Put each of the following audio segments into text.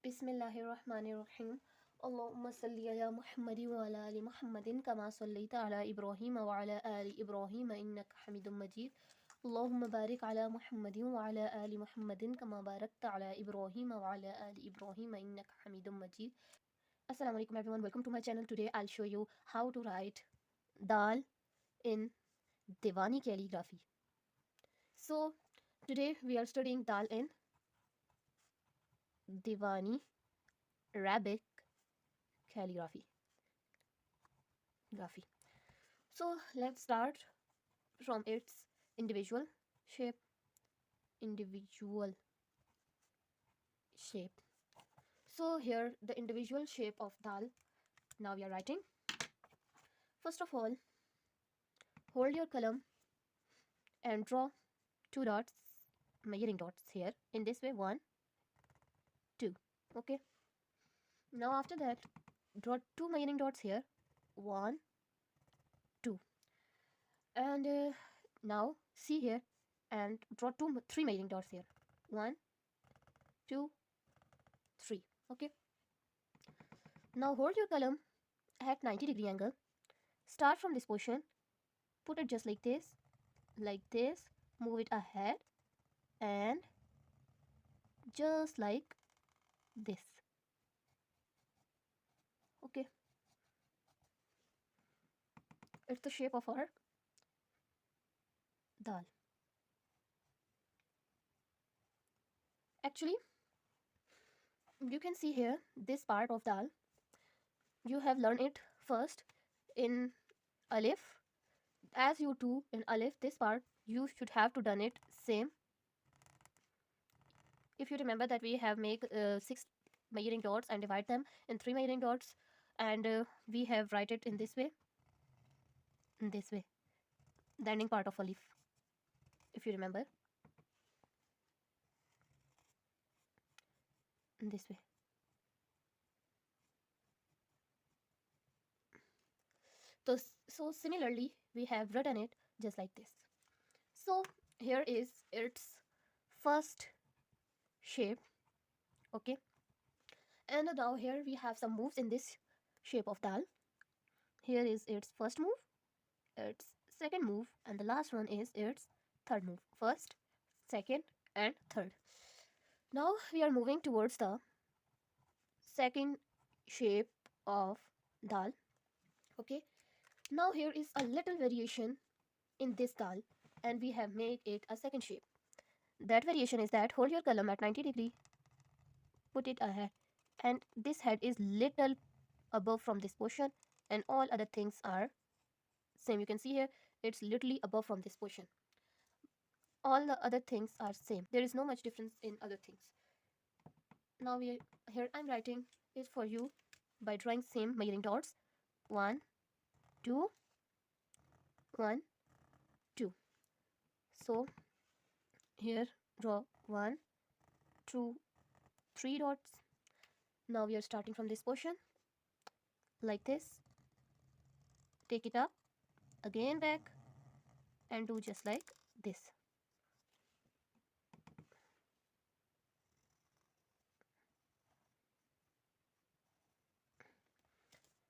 Bismillahirrahmanirrahim. Allahumma salli ala Muhammadin wa ala ali Muhammadin kama sallaita ala Ibrahim wa ala ali Ibrahim innaka Hamidum Majid. Allahumma barik ala Muhammadin wa ala ali Muhammadin kama barakta ala Ibrahim wa ala ali Ibrahim innaka Hamidum Majid. Assalamu alaikum everyone, welcome to my channel. Today I'll show you how to write dal in Diwani calligraphy. So today we are studying dal in Diwani Arabic calligraphy. So let's start from its individual shape. So here the individual shape of dal. Now we are writing. First of all, hold your qalam and draw two dots, measuring dots here in this way, 1, 2. Okay. Now after that, draw two measuring dots here, 1, 2. And now see here and draw three measuring dots here, 1, 2, 3. Okay. Now hold your qalam at 90-degree angle. Start from this position, put it just like this, move it ahead and just like this. Okay. It's the shape of our dal. Actually, you can see here this part of dal. You have learned it first in alif. As you do in alif, this part you should have to done it same. If you remember that we have make 6 measuring dots and divide them in 3 measuring dots, and we have write it in this way, the ending part of alif, if you remember, in this way. So similarly we have written it just like this. So here is its first shape. Okay, and now here we have some moves in this shape of dal. Here is its first move, its second move, and the last one is its third move. First, second, and third. Now we are moving towards the second shape of dal. Okay, now here is a little variation in this dal, and we have made it a second shape. That variation is that hold your qalam at 90-degree, put it ahead, and this head is little above from this portion, and all other things are same. You can see here it's literally above from this portion. All the other things are same. There is no much difference in other things. Now here I'm writing it for you by drawing same measuring dots, 1, 2, 1, 2. So here draw 1, 2, 3 dots. Now we are starting from this portion like this, take it up, again back, and do just like this.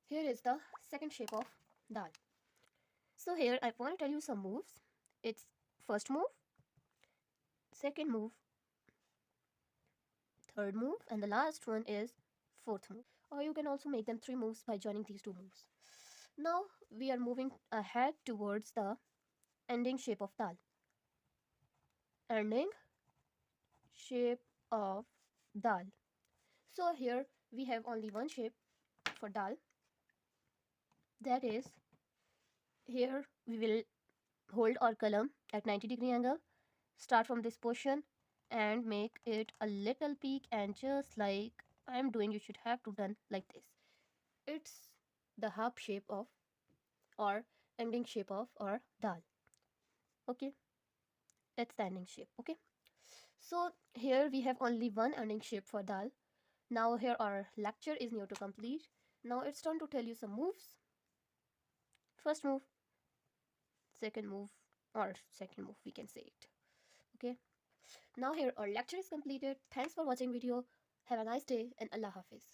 Here is the second shape of dal. So here I want to tell you some moves. It's first move, second move, third move, and the last one is fourth move. Or you can also make them 3 moves by joining these 2 moves. Now we are moving ahead towards the ending shape of dal. Ending shape of dal. So here we have only one shape for dal. That is, here we will hold our qalam at 90-degree angle, start from this portion and make it a little peak, and just like I'm doing, you should have to done like this. It's the half shape of or ending shape of our dal. Okay, it's the ending shape. Okay, so here we have only one ending shape for dal. Now here our lecture is near to complete. Now it's time to tell you some moves. First move, second move, or second move we can say it. Okay, now here our lecture is completed. Thanks for watching video. Have a nice day and Allah Hafiz.